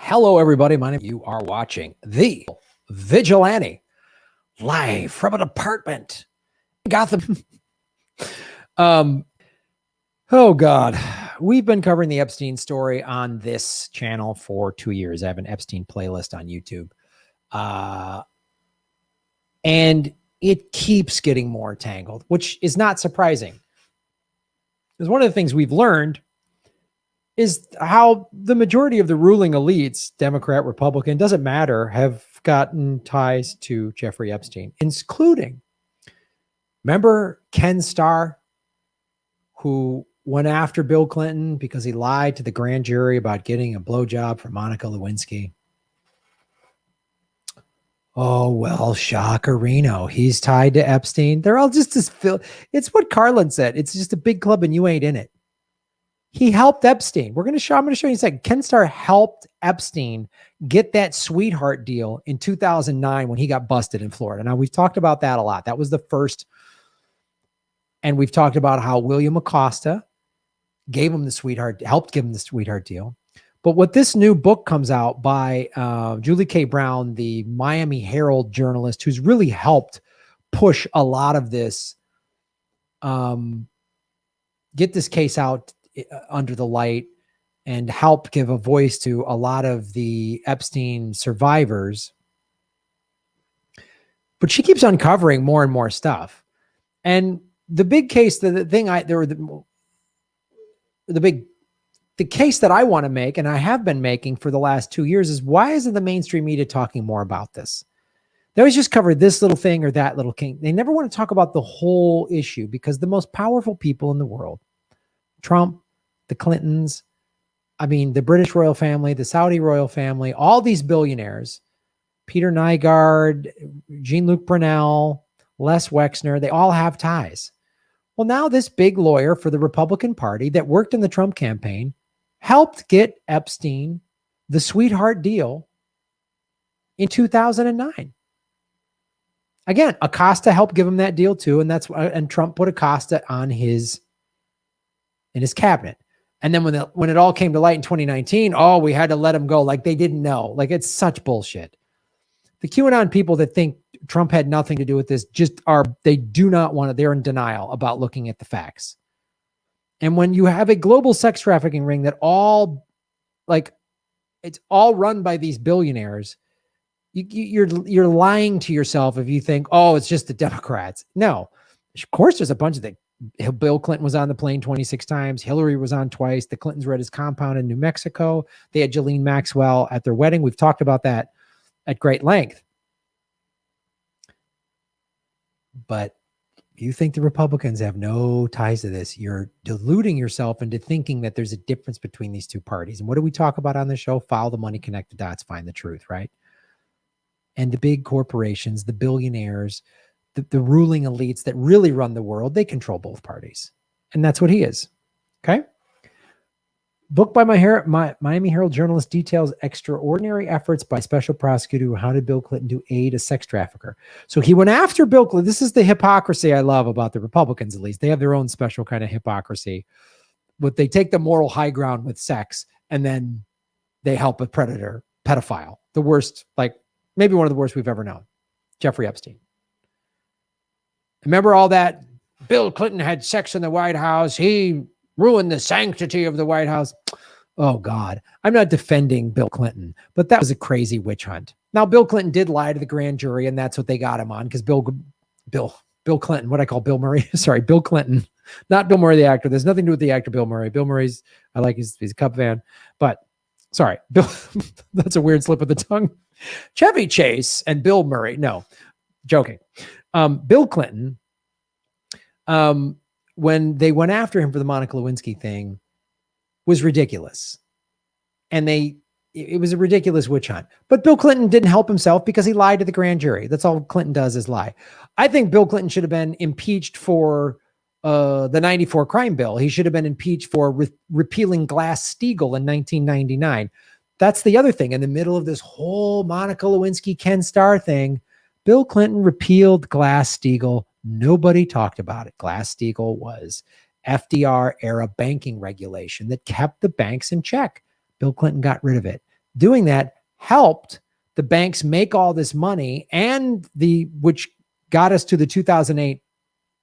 Hello, everybody. My name. You are watching The Vigilante live from an apartment in Gotham. Oh God, we've been covering the Epstein story on this channel for 2 years. I have an Epstein playlist on YouTube, and it keeps getting more tangled, which is not surprising. Because one of the things we've learned is how the majority of the ruling elites, Democrat, Republican, doesn't matter, have gotten ties to Jeffrey Epstein, including, remember Ken Starr, who went after Bill Clinton because he lied to the grand jury about getting a blowjob from Monica Lewinsky? Oh, well, Shockerino, he's tied to Epstein. They're all just as it's what Carlin said. It's just a big club and you ain't in it. He helped Epstein. I'm going to show you in a second. Ken Starr helped Epstein get that sweetheart deal in 2009 when he got busted in Florida. Now, we've talked about that a lot. That was the first. And we've talked about how William Acosta gave him the sweetheart, helped give him the sweetheart deal. But what this new book comes out by Julie K. Brown, the Miami Herald journalist, who's really helped push a lot of this, get this case out under the light and help give a voice to a lot of the Epstein survivors. But she keeps uncovering more and more stuff. And the big case, the case that I want to make, and I have been making for the last 2 years, is why isn't the mainstream media talking more about this? They always just cover this little thing or that little thing. They never want to talk about the whole issue, because the most powerful people in the world, Trump, the Clintons, the British royal family, the Saudi royal family, all these billionaires, Peter Nygaard, Jean-Luc Brunel, Les Wexner, they all have ties. Well, now this big lawyer for the Republican Party that worked in the Trump campaign helped get Epstein the sweetheart deal in 2009. Again, Acosta helped give him that deal too, and Trump put Acosta in his cabinet. And then when it all came to light in 2019, we had to let him go. Like they didn't know. Like, it's such bullshit. The QAnon people that think Trump had nothing to do with this they do not want to, they're in denial about looking at the facts. And when you have a global sex trafficking ring that it's all run by these billionaires, you're lying to yourself if you think, it's just the Democrats. No, of course there's a bunch of the Bill Clinton was on the plane 26 times. Hillary was on twice. The Clintons were at his compound in New Mexico. They had Ghislaine Maxwell at their wedding. We've talked about that at great length. But you think the Republicans have no ties to this? You're deluding yourself into thinking that there's a difference between these two parties. And what do we talk about on the show? Follow the money, connect the dots, find the truth, right? And the big corporations, the billionaires, the ruling elites that really run the world, they control both parties. And that's what he is. Okay? Book by Miami Herald journalist details extraordinary efforts by special prosecutor who hounded Bill Clinton to aid a sex trafficker. So he went after Bill Clinton. This is the hypocrisy I love about the Republicans, at least. They have their own special kind of hypocrisy. But they take the moral high ground with sex, and then they help a pedophile. The worst, maybe one of the worst we've ever known. Jeffrey Epstein. Remember all that? Bill Clinton had sex in the White House. He ruined the sanctity of the White House. Oh, God. I'm not defending Bill Clinton, but that was a crazy witch hunt. Now, Bill Clinton did lie to the grand jury, and that's what they got him on, because Bill Clinton, what I call Bill Murray. Sorry, Bill Clinton. Not Bill Murray, the actor. There's nothing to do with the actor Bill Murray. Bill Murray's, he's a Cub fan. But, sorry, Bill, that's a weird slip of the tongue. Chevy Chase and Bill Murray. No, joking. Bill Clinton, when they went after him for the Monica Lewinsky thing, was ridiculous. And it was a ridiculous witch hunt. But Bill Clinton didn't help himself because he lied to the grand jury. That's all Clinton does, is lie. I think Bill Clinton should have been impeached for the 94 crime bill. He should have been impeached for repealing Glass-Steagall in 1999. That's the other thing. In the middle of this whole Monica Lewinsky, Ken Starr thing, Bill Clinton repealed Glass-Steagall. Nobody talked about it. Glass-Steagall was FDR era banking regulation that kept the banks in check. Bill Clinton got rid of it. doing that helped the banks make all this money, and which got us to the 2008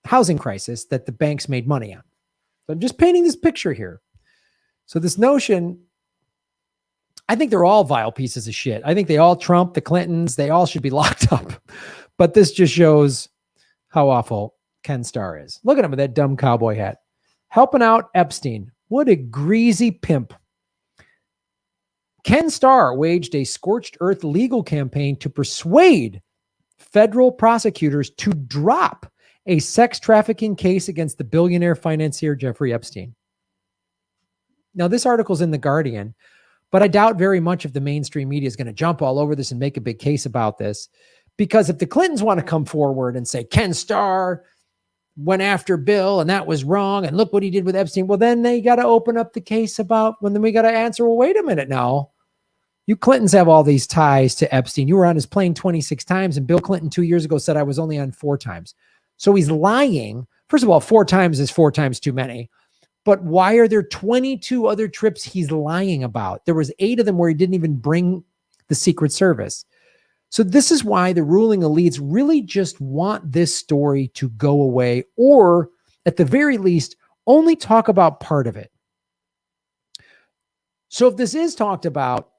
housing crisis that the banks made money on. So I'm just painting this picture here. So this notion, I think they're all vile pieces of shit. I think they all Trump, the Clintons, they all should be locked up. But this just shows how awful Ken Starr is. Look at him with that dumb cowboy hat. Helping out Epstein. What a greasy pimp. Ken Starr waged a scorched earth legal campaign to persuade federal prosecutors to drop a sex trafficking case against the billionaire financier Jeffrey Epstein. Now, this article's in The Guardian, but I doubt very much if the mainstream media is going to jump all over this and make a big case about this. Because if the Clintons want to come forward and say, Ken Starr went after Bill and that was wrong, and look what he did with Epstein, well, then they got to open up the case about, well, then we got to answer, well, wait a minute now. You Clintons have all these ties to Epstein. You were on his plane 26 times, and Bill Clinton 2 years ago said I was only on 4 times. So he's lying. First of all, 4 times is 4 times too many. But why are there 22 other trips he's lying about? There was 8 of them where he didn't even bring the Secret Service. So this is why the ruling elites really just want this story to go away, or at the very least, only talk about part of it. So if this is talked about,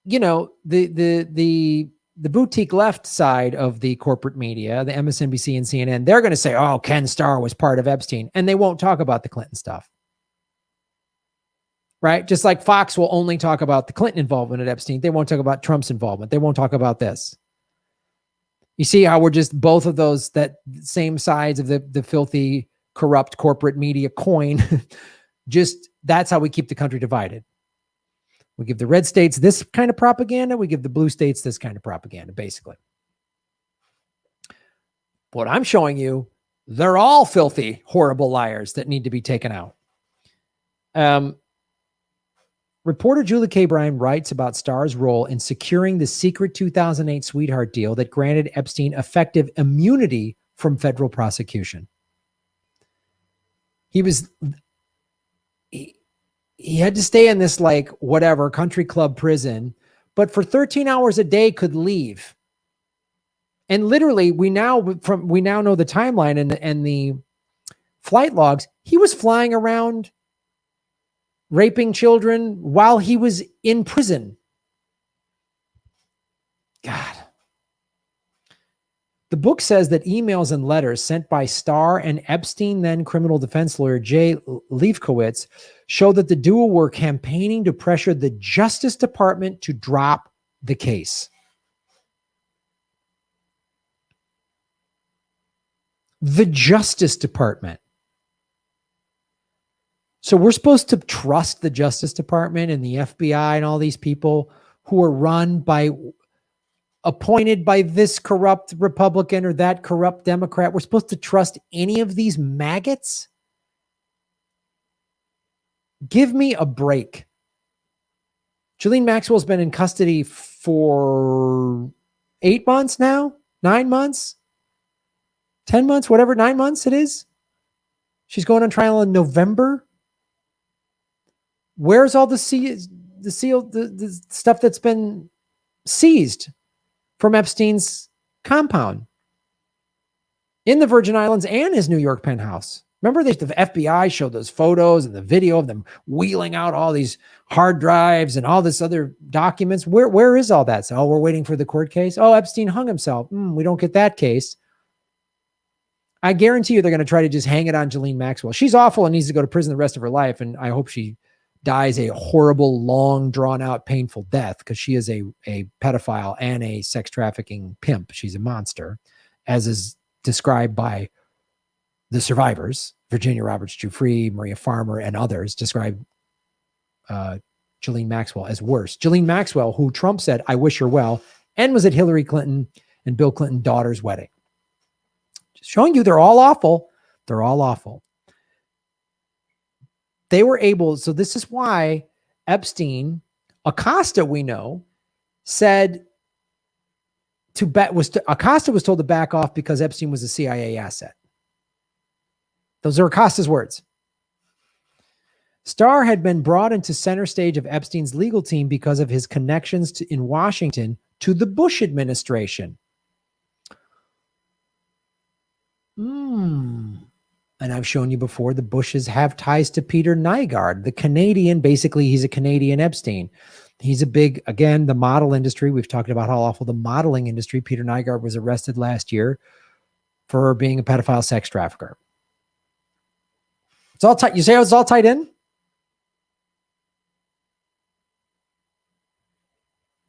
you know, the boutique left side of the corporate media, the MSNBC and CNN, they're going to say, oh, Ken Starr was part of Epstein, and they won't talk about the Clinton stuff. Right? Just like Fox will only talk about the Clinton involvement at Epstein. They won't talk about Trump's involvement. They won't talk about this. You see how we're just both of those, that same sides of the filthy, corrupt corporate media coin. Just that's how we keep the country divided. We give the red states this kind of propaganda. We give the blue states this kind of propaganda, basically. What I'm showing you, they're all filthy, horrible liars that need to be taken out. Reporter Julie K. Bryan writes about Starr's role in securing the secret 2008 sweetheart deal that granted Epstein effective immunity from federal prosecution. He had to stay in this, like, whatever country club prison, but for 13 hours a day could leave. And literally, we now know the timeline and the flight logs. He was flying around raping children while he was in prison. God. The book says that emails and letters sent by Starr and Epstein then criminal defense lawyer Jay Leifkowitz show that the duo were campaigning to pressure the Justice Department to drop the case. The Justice Department. So we're supposed to trust the Justice Department and the FBI and all these people who are appointed by this corrupt Republican or that corrupt Democrat. We're supposed to trust any of these maggots? Give me a break. Ghislaine Maxwell's been in custody for 8 months now, 9 months, 10 months, whatever, 9 months it is. She's going on trial in November. Where's all the stuff that's been seized from Epstein's compound in the Virgin Islands and his New York penthouse? Remember, the FBI showed those photos and the video of them wheeling out all these hard drives and all this other documents. Where is all that? So, oh, we're waiting for the court case. Oh, Epstein hung himself. We don't get that case. I guarantee you they're going to try to just hang it on Ghislaine Maxwell. She's awful and needs to go to prison the rest of her life. And I hope she dies a horrible, long, drawn-out, painful death, because she is a pedophile and a sex trafficking pimp. She's a monster, as is described by the survivors. Virginia Roberts Giuffre, Maria Farmer, and others describe Ghislaine Maxwell as worse. Ghislaine Maxwell, who Trump said, I wish her well, and was at Hillary Clinton and Bill Clinton's daughter's wedding. Just showing you they're all awful. They're all awful. They were able, so this is why Epstein, Acosta, we know, said Acosta was told to back off because Epstein was a CIA asset. Those are Acosta's words. Starr had been brought into center stage of Epstein's legal team because of his connections in Washington to the Bush administration. And I've shown you before, the Bushes have ties to Peter Nygaard, the Canadian. Basically, he's a Canadian Epstein. He's a big, again, the model industry. We've talked about how awful the modeling industry. Peter Nygaard was arrested last year for being a pedophile sex trafficker. It's all tight. You say it's all tied in?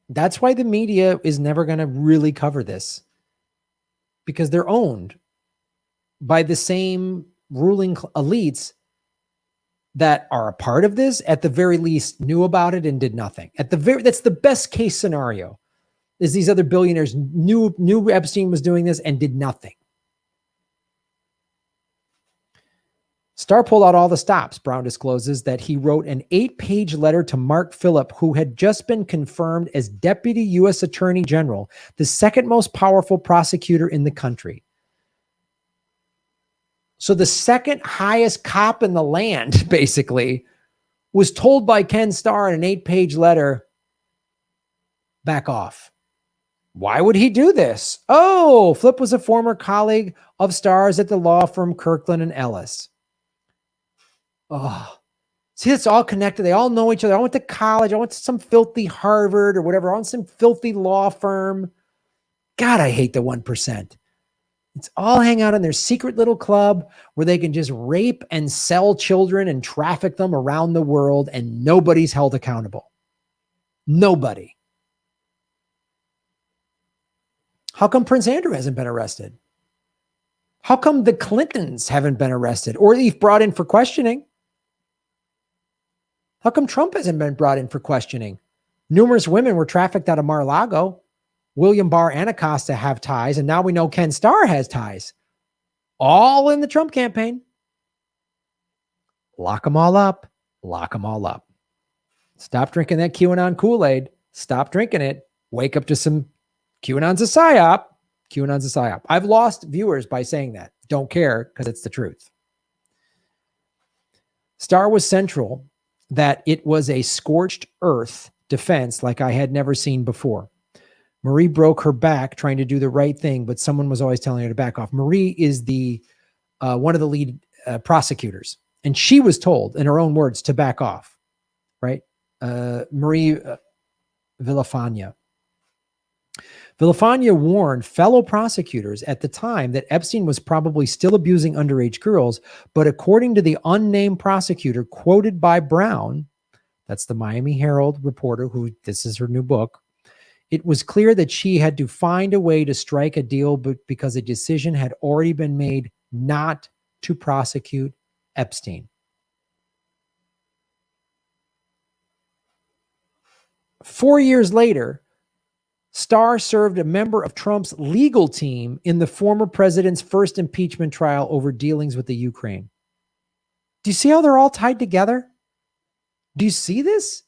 That's why the media is never going to really cover this, because they're owned by the same ruling elites that are a part of this, at the very least knew about it and did nothing. That's the best case scenario, is these other billionaires knew Epstein was doing this and did nothing. Starr pulled out all the stops. Brown discloses that he wrote an 8-page letter to Mark Phillip, who had just been confirmed as Deputy U.S. Attorney General, the second most powerful prosecutor in the country. So the second highest cop in the land, basically, was told by Ken Starr in an 8-page letter, back off. Why would he do this? Oh, Flip was a former colleague of Starr's at the law firm Kirkland and Ellis. Oh, see, it's all connected. They all know each other. I went to college. I went to some filthy Harvard or whatever. I went to some filthy law firm. God, I hate the 1%. It's all hang out in their secret little club where they can just rape and sell children and traffic them around the world, and nobody's held accountable. Nobody. How come Prince Andrew hasn't been arrested? How come the Clintons haven't been arrested or even brought in for questioning? How come Trump hasn't been brought in for questioning? Numerous women were trafficked out of Mar-a-Lago. William Barr and Acosta have ties, and now we know Ken Starr has ties. All in the Trump campaign. Lock them all up. Lock them all up. Stop drinking that QAnon Kool-Aid. Stop drinking it. Wake up to some QAnon's a psyop. QAnon's a psyop. I've lost viewers by saying that. Don't care, because it's the truth. Starr was central that it was a scorched earth defense like I had never seen before. Marie broke her back trying to do the right thing, but someone was always telling her to back off. Marie is the one of the lead prosecutors, and she was told, in her own words, to back off, right? Marie Villafana. Villafana warned fellow prosecutors at the time that Epstein was probably still abusing underage girls, but according to the unnamed prosecutor quoted by Brown, that's the Miami Herald reporter who, this is her new book, it was clear that she had to find a way to strike a deal because a decision had already been made not to prosecute Epstein. Four years later, Starr served a member of Trump's legal team in the former president's first impeachment trial over dealings with the Ukraine. Do you see how they're all tied together? Do you see this?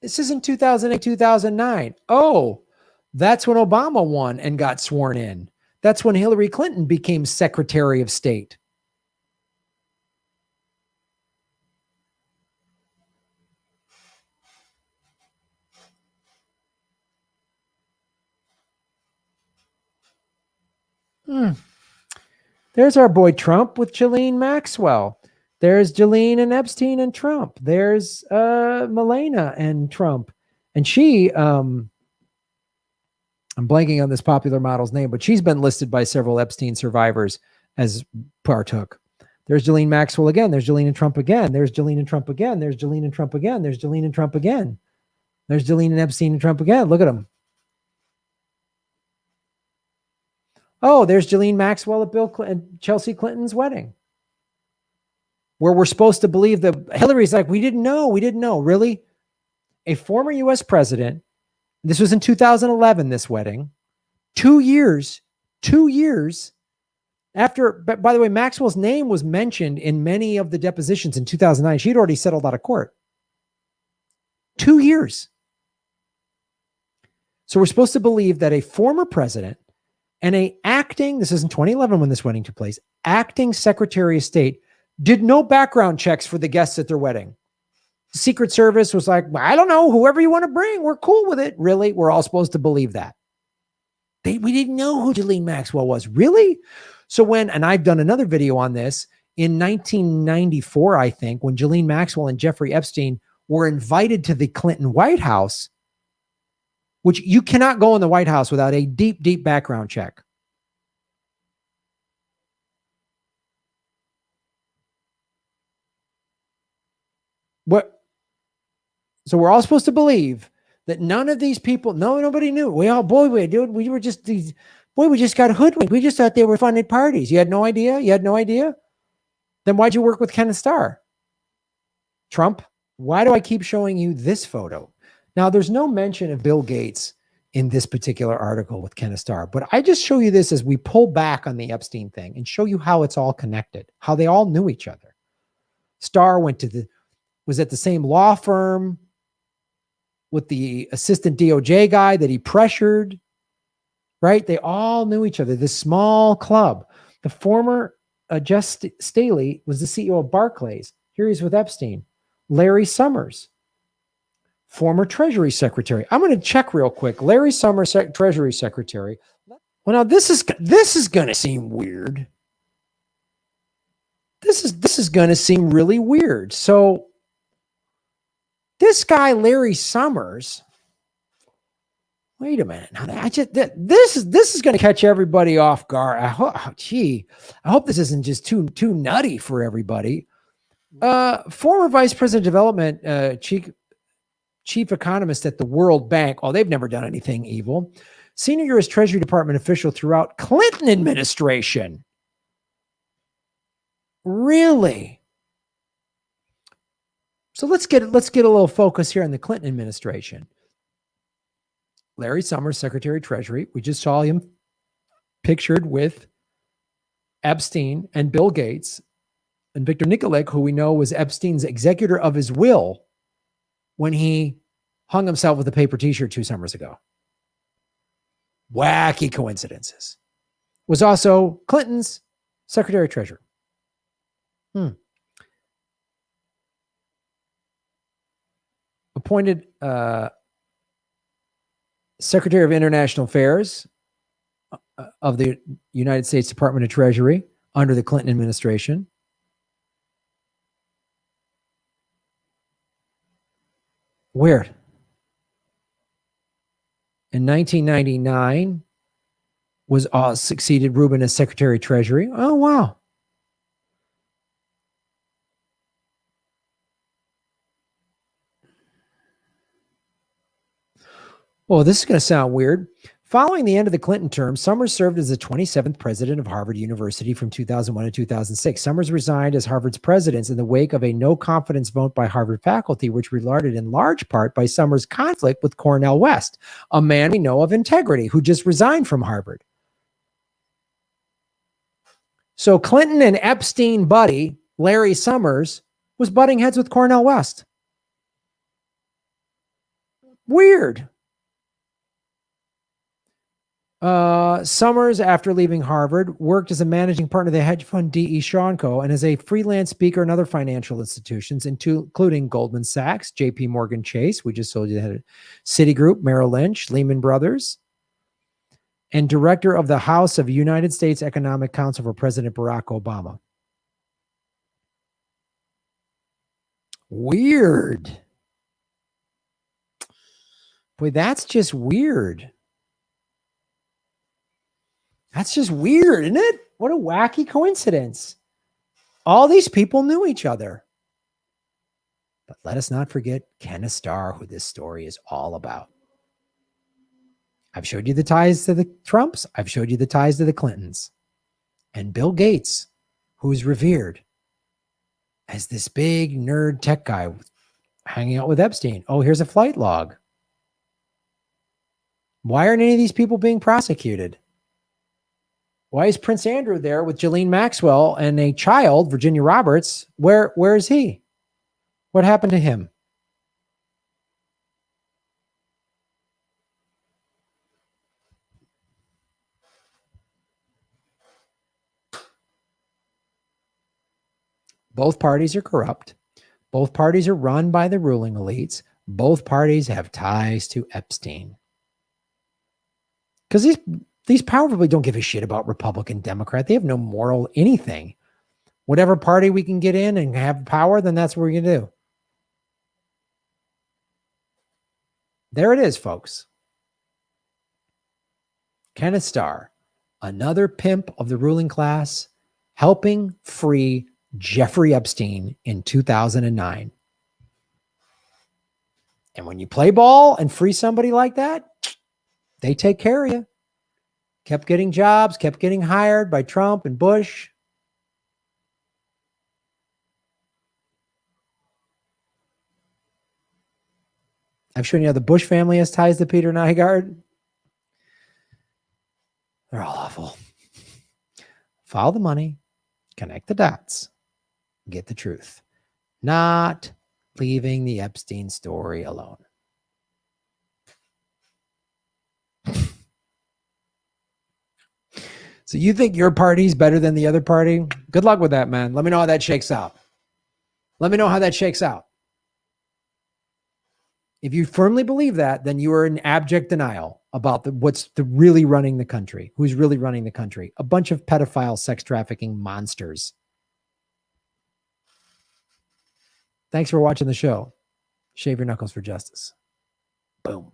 This is in 2008, 2009. Oh, that's when Obama won and got sworn in. That's when Hillary Clinton became Secretary of State. There's our boy Trump with Ghislaine Maxwell. There's Ghislaine and Epstein and Trump. There's Milena and Trump. And she, I'm blanking on this popular model's name, but she's been listed by several Epstein survivors as partook. There's Ghislaine Maxwell again. There's Ghislaine and Trump again. There's Ghislaine and Trump again. There's Ghislaine and Trump again. There's Ghislaine and Trump again. There's Ghislaine and Epstein and Trump again. Look at them. Oh, there's Ghislaine Maxwell at Bill Clinton, Chelsea Clinton's wedding, where we're supposed to believe that Hillary's like, we didn't know. Really? A former U.S. president, this was in 2011, this wedding, 2 years after, by the way, Maxwell's name was mentioned in many of the depositions in 2009. She'd already settled out of court. 2 years. So we're supposed to believe that a former president and this is in 2011 when this wedding took place, acting Secretary of State did no background checks for the guests at their wedding. The Secret Service was like, I don't know, whoever you want to bring, we're cool with it. Really? We're all supposed to believe that. We didn't know who Ghislaine Maxwell was. Really? So and I've done another video on this, in 1994, I think, when Ghislaine Maxwell and Jeffrey Epstein were invited to the Clinton White House, which you cannot go in the White House without a deep, deep background check. So we're all supposed to believe that none of these people, nobody knew. We were just we just got hoodwinked. We just thought they were funded parties. You had no idea? You had no idea? Then why'd you work with Kenneth Starr? Trump? Why do I keep showing you this photo? Now, there's no mention of Bill Gates in this particular article with Kenneth Starr, but I just show you this as we pull back on the Epstein thing and show you how it's all connected, how they all knew each other. Starr was at the same law firm with the assistant DOJ guy that he pressured, right? They all knew each other, this small club. The former Jeff Staley was the CEO of Barclays. Here he's with Epstein. Larry Summers, former Treasury Secretary. I'm going to check real quick. Larry Summers, Treasury Secretary. Well, now this is going to seem weird. This is going to seem really weird. So this guy, Larry Summers, wait a minute. This is going to catch everybody off guard. I hope this isn't just too nutty for everybody. Former Vice President of Development, chief economist at the World Bank. Oh, they've never done anything evil. Senior U.S. Treasury Department official throughout Clinton administration. Really? So let's get a little focus here on the Clinton administration. Larry Summers, Secretary of Treasury. We just saw him pictured with Epstein and Bill Gates and Victor Nikolic, who we know was Epstein's executor of his will when he hung himself with a paper t-shirt 2 summers ago. Wacky coincidences. Was also Clinton's Secretary of Treasury. Appointed Secretary of International Affairs of the United States Department of Treasury under the Clinton administration. Weird. In 1999, was succeeded Rubin as Secretary of Treasury. Oh, wow. Well, this is going to sound weird. Following the end of the Clinton term, Summers served as the 27th president of Harvard University from 2001 to 2006. Summers resigned as Harvard's president in the wake of a no-confidence vote by Harvard faculty, which resulted in large part by Summers' conflict with Cornel West, a man we know of integrity who just resigned from Harvard. So Clinton and Epstein buddy, Larry Summers, was butting heads with Cornel West. Weird. Summers, after leaving Harvard, worked as a managing partner of the hedge fund D.E. Shaw & Co. and as a freelance speaker in other financial institutions, including Goldman Sachs, J.P. Morgan Chase, we just told you that, Citigroup, Merrill Lynch, Lehman Brothers, and director of the House of United States Economic Council for President Barack Obama. Weird. Boy, that's just weird. That's just weird, isn't it? What a wacky coincidence. All these people knew each other. But let us not forget Kenneth Starr, who this story is all about. I've showed you the ties to the Trumps. I've showed you the ties to the Clintons. And Bill Gates, who's revered as this big nerd tech guy hanging out with Epstein. Oh, here's a flight log. Why aren't any of these people being prosecuted? Why is Prince Andrew there with Ghislaine Maxwell and a child, Virginia Roberts? Where is he? What happened to him? Both parties are corrupt. Both parties are run by the ruling elites. Both parties have ties to Epstein. Because these power people don't give a shit about Republican, Democrat. They have no moral anything. Whatever party we can get in and have power, then that's what we're going to do. There it is, folks. Kenneth Starr, another pimp of the ruling class, helping free Jeffrey Epstein in 2009. And when you play ball and free somebody like that, they take care of you. Kept getting jobs, kept getting hired by Trump and Bush. I've shown you how the Bush family has ties to Peter Nygaard. They're all awful. Follow the money, connect the dots, get the truth. Not leaving the Epstein story alone. So you think your party's better than the other party? Good luck with that, man. Let me know how that shakes out. Let me know how that shakes out. If you firmly believe that, then you are in abject denial about what's really running the country. Who's really running the country? A bunch of pedophile, sex trafficking monsters. Thanks for watching the show. Shave your knuckles for justice. Boom.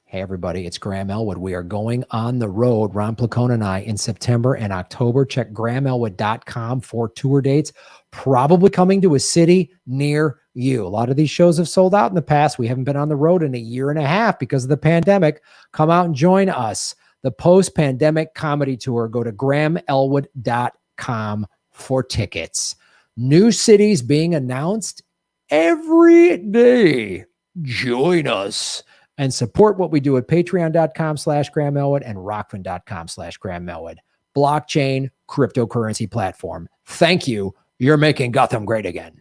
Hey, everybody, it's Graham Elwood. We are going on the road, Ron Placone and I, in September and October. Check grahamelwood.com for tour dates, probably coming to a city near you. A lot of these shows have sold out in the past. We haven't been on the road in a year and a half because of the pandemic. Come out and join us. The post-pandemic comedy tour. Go to grahamelwood.com for tickets. New cities being announced every day. Join us and support what we do at patreon.com/Graham Elwood and rockfin.com/Graham Elwood. Blockchain cryptocurrency platform. Thank you. You're making Gotham great again.